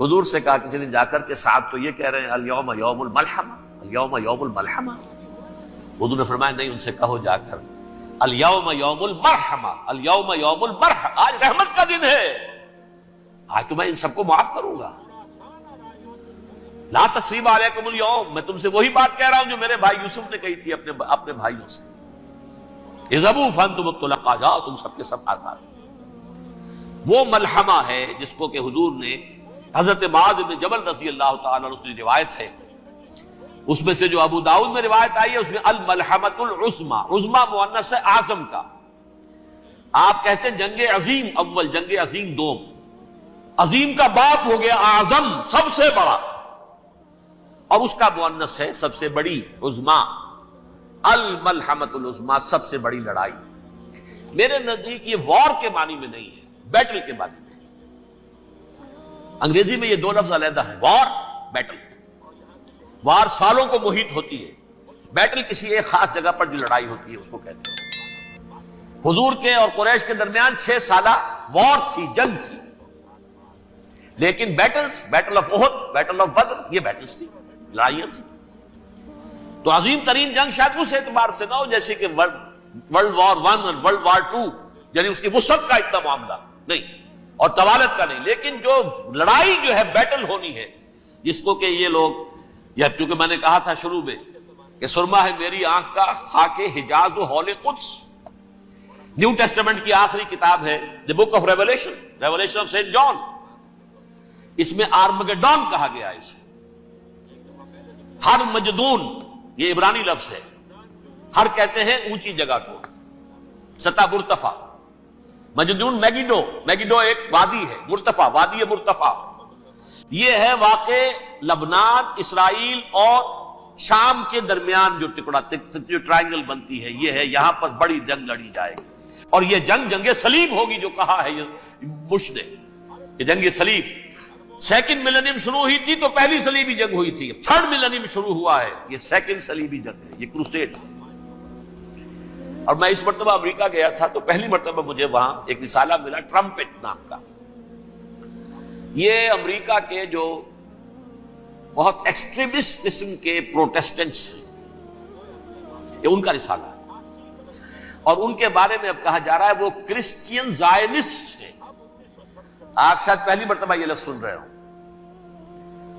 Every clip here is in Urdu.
حضور سے کہا کسی نے جا کر کے صاحب تو یہ کہہ رہے ہیں الیوم یوم الملحمہ، الیوم یوم الملحمہ. حضور نے فرمایا نہیں، ان سے کہو جا کر الیوم یوم المرحمہ، الیوم یوم البرحمہ، آج رحمت کا دن ہے، آج تو میں ان سب کو معاف کروں گا. لا تثریب علیکم اليوم، میں تم سے وہی بات کہہ رہا ہوں جو میرے بھائی یوسف نے کہی تھی اپنے بھائیوں سے، اذهبوا فانتم الطلقاء، جاؤ تم سب کے سب آزاد. وہ ملحمہ ہے جس کو کہ حضور نے حضرت معاذ بن جبل رضی اللہ تعالیٰ عنہ کی روایت ہے، اس میں سے جو ابو داؤد میں روایت آئی ہے اس میں الملحمۃ العظمی، عظمی مؤنث ہے اعظم کا. آپ کہتے ہیں جنگ عظیم اول، جنگ عظیم دوم، عظیم کا باپ ہو گیا اعظم، سب سے بڑا، اور اس کا مؤنث ہے سب سے بڑی، عظمی. الملحمۃ العظمی، سب سے بڑی لڑائی. میرے نزدیک یہ وار کے معنی میں نہیں ہے، بیٹل کے معنی میں. انگریزی میں یہ دو لفظ علیحدہ ہیں، وار، بیٹل. وار سالوں کو محیط ہوتی ہے، بیٹل کسی ایک خاص جگہ پر جو لڑائی ہوتی ہے اس کو کہتے ہیں. حضور کے اور قریش کے درمیان 6 سالہ وار تھی، جنگ تھی. لیکن battles, battle of Uhud, battle of Badr, یہ بیٹلز تھی، لڑائیاں تھی. تو عظیم ترین جنگ شاید اس اعتبار سے نہ ہو جیسے کہ ورلڈ وار 1 اور ورلڈ وار 2، یعنی اس کی وسعت کا اتنا معاملہ نہیں اور طوالت کا نہیں، لیکن جو لڑائی جو ہے بیٹل ہونی ہے، جس کو کہ یہ لوگ، یا چونکہ میں نے کہا تھا شروع میں کہ سرما ہے میری آنکھ کا خاک حجاز و حول قدس. نیو ٹیسٹمنٹ کی آخری کتاب ہے the book of revelation, revelation of saint John. اس میں آرمگڈون کہا گیا ہے اسے. ہر مجدون، یہ عبرانی لفظ ہے. ہر کہتے ہیں اونچی جگہ کو، سطح مرتفع. مجدون میگیڈو، میگیڈو ایک وادی ہے، مرتفع، وادی مرتفع. یہ ہے واقع لبنان، اسرائیل اور شام کے درمیان جو ٹکڑا، جو ٹرائنگل بنتی ہے، یہ ہے، یہاں پر بڑی جنگ لڑی جائے گی. اور یہ جنگ جنگ صلیب ہوگی جو کہا ہے بش نے، یہ جنگ صلیب. سیکنڈ ملینیم شروع ہوئی تھی تو پہلی صلیبی جنگ ہوئی تھی، تھرڈ ملینیم شروع ہوا ہے، یہ سیکنڈ صلیبی جنگ ہے، یہ کروسیڈ. اور میں اس مرتبہ امریکہ گیا تھا تو پہلی مرتبہ مجھے وہاں ایک رسالہ ملا ٹرمپٹ نام کا. یہ امریکہ کے جو بہت ایکسٹریمسٹ قسم کے پروٹیسٹنٹس ہیں، یہ ان کا رسالہ ہے. اور ان کے بارے میں اب کہا جا رہا ہے وہ کرسچین زائنسٹ ہیں. آپ شاید پہلی مرتبہ یہ لفظ سن رہے ہو.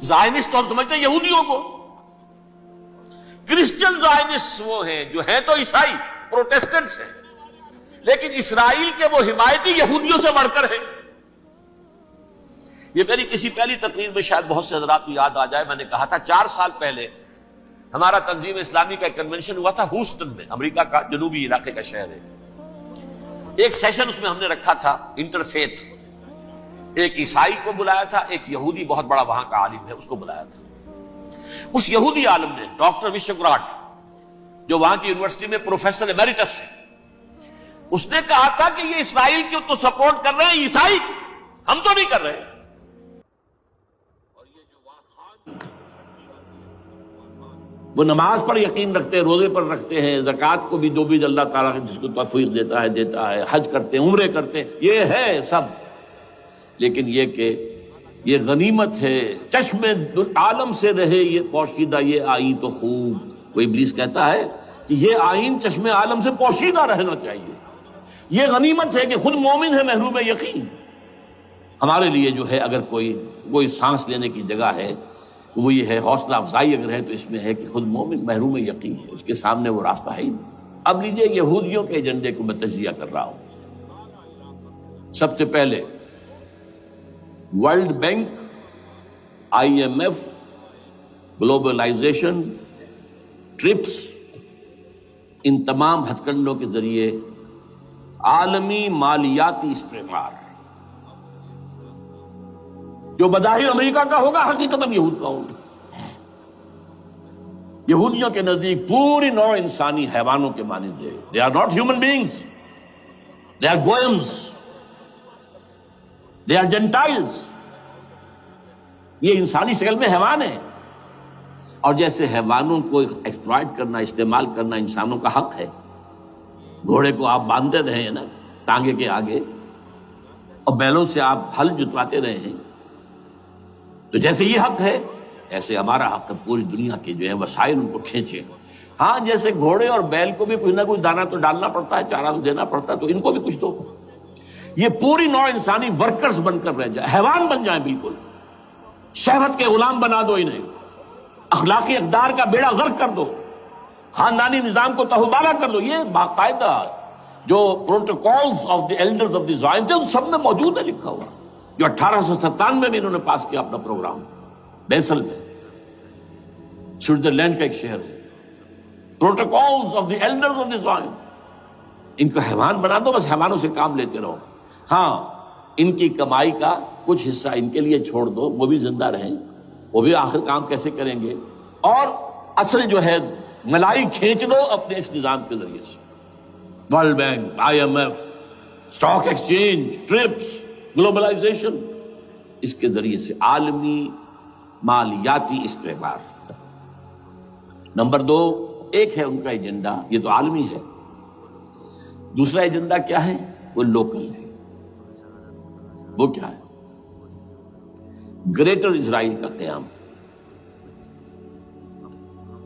زائنسٹ تو ہم سمجھتے ہیں یہودیوں کو، کرسچین زائنسٹ وہ ہیں جو ہیں تو عیسائی پروٹیسٹنٹس ہیں، لیکن اسرائیل کے وہ حمایتی یہودیوں سے بڑھ کر ہیں. یہ میری کسی پہلی تقریر میں شاید بہت سے حضرات کو یاد آ جائے، میں نے کہا تھا 4 سال پہلے ہمارا تنظیم اسلامی کا ایک کنونشن ہوا تھا ہوسٹن میں، امریکہ کا جنوبی علاقے کا شہر ہے. ایک سیشن اس میں ہم نے رکھا تھا انٹرفیتھ. ایک عیسائی کو بلایا تھا، ایک یہودی بہت بڑا وہاں کا عالم ہے اس کو بلایا تھا. اس یہودی عالم نے ڈاکٹر وشوگراٹ، جو وہاں کی یونیورسٹی میں پروفیسر ایمیریٹس ہے، اس نے کہا تھا کہ یہ اسرائیل کی تو سپورٹ کر رہے ہیں عیسائی، ہم تو نہیں کر رہے. وہ نماز پر یقین رکھتے ہیں، روزے پر رکھتے ہیں، زکوٰۃ کو بھی جو بھی اللہ تعالیٰ جس کو توفیق دیتا ہے، حج کرتے ہیں، عمرے کرتے ہیں، یہ ہے سب. لیکن یہ کہ یہ غنیمت ہے، چشم عالم سے رہے یہ پوشیدہ یہ آئین تو خوب. وہ ابلیس کہتا ہے کہ یہ آئین چشم عالم سے پوشیدہ رہنا چاہیے. یہ غنیمت ہے کہ خود مومن ہے محروم یقین. ہمارے لیے جو ہے اگر کوئی سانس لینے کی جگہ ہے تو وہ یہ ہے، حوصلہ افزائی اگر ہے تو اس میں ہے کہ خود مومن محروم یقین ہے، اس کے سامنے وہ راستہ ہے ہی نہیں. اب لیجئے یہودیوں کے ایجنڈے کو میں تجزیہ کر رہا ہوں. سب سے پہلے world bank, IMF، globalisation, TRIPS, ان تمام ہتھ کنڈوں کے ذریعے عالمی مالیاتی استعمار جو بظاہر امریکہ کا ہوگا حقیقت یہود کا ہوگا. یہودیوں کے نزدیک پوری نوع انسانی حیوانوں کے مانند ہے. They are not human beings. They are goyams. They are Gentiles. یہ انسانی شکل میں حیوان ہیں، اور جیسے حیوانوں کو ایکسپلائٹ کرنا، استعمال کرنا انسانوں کا حق ہے. گھوڑے کو آپ باندھتے رہے ہیں نا ٹانگے کے آگے، اور بیلوں سے آپ ہل جتواتے رہے ہیں، تو جیسے یہ حق ہے ایسے ہمارا حق ہے پوری دنیا کے جو ہے وسائل ان کو کھینچے. ہاں جیسے گھوڑے اور بیل کو بھی کچھ نہ کچھ دانا تو ڈالنا پڑتا ہے, چارہ تو دینا پڑتا ہے, تو ان کو بھی کچھ دو. یہ پوری نوع انسانی ورکرز بن کر رہ جائے, حیوان بن جائیں, بالکل شہوت کے غلام بنا دو انہیں, اخلاقی اقدار کا بیڑا غرق کر دو, خاندانی نظام کو تہوبالا کر دو. یہ باقاعدہ جو protocols of the elders of the Zion تھے ان سب میں موجود ہے لکھا ہوا, جو 1897 میں انہوں نے پاس کیا اپنا پروگرام بیسل میں, سوئٹزرلینڈ کا ایک شہر ہے. Protocols of the elders of the Zion, ان کو حیوان بنا دو, بس حیوانوں سے کام لیتے رہو. ہاں ان کی کمائی کا کچھ حصہ ان کے لیے چھوڑ دو, وہ بھی زندہ رہیں, وہ بھی آخر کام کیسے کریں گے, اور اصل جو ہے ملائی کھینچ دو اپنے اس نظام کے ذریعے سے. World bank, IMF, stock exchange, TRIPS, globalisation, اس کے ذریعے سے عالمی مالیاتی استعمار. نمبر 2, ایک ہے ان کا ایجنڈا, یہ تو عالمی ہے. دوسرا ایجنڈا کیا ہے؟ وہ لوکل ہے. وہ کیا ہے؟ گریٹر اسرائیل کا قیام,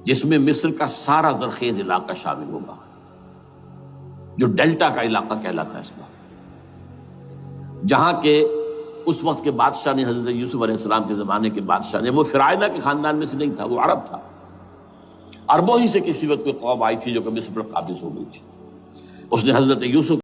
جس میں مصر کا سارا زرخیز علاقہ شامل ہوگا, جو ڈیلٹا کا علاقہ کہلاتا ہے اس کا, جہاں کے اس وقت کے بادشاہ نے, حضرت یوسف علیہ السلام کے زمانے کے بادشاہ نے, وہ فرعونہ کے خاندان میں سے نہیں تھا, وہ عرب تھا. عربوں ہی سے کسی وقت کوئی قوم آئی تھی جو کہ مصر پر قابض ہو گئی تھی. اس نے حضرت یوسف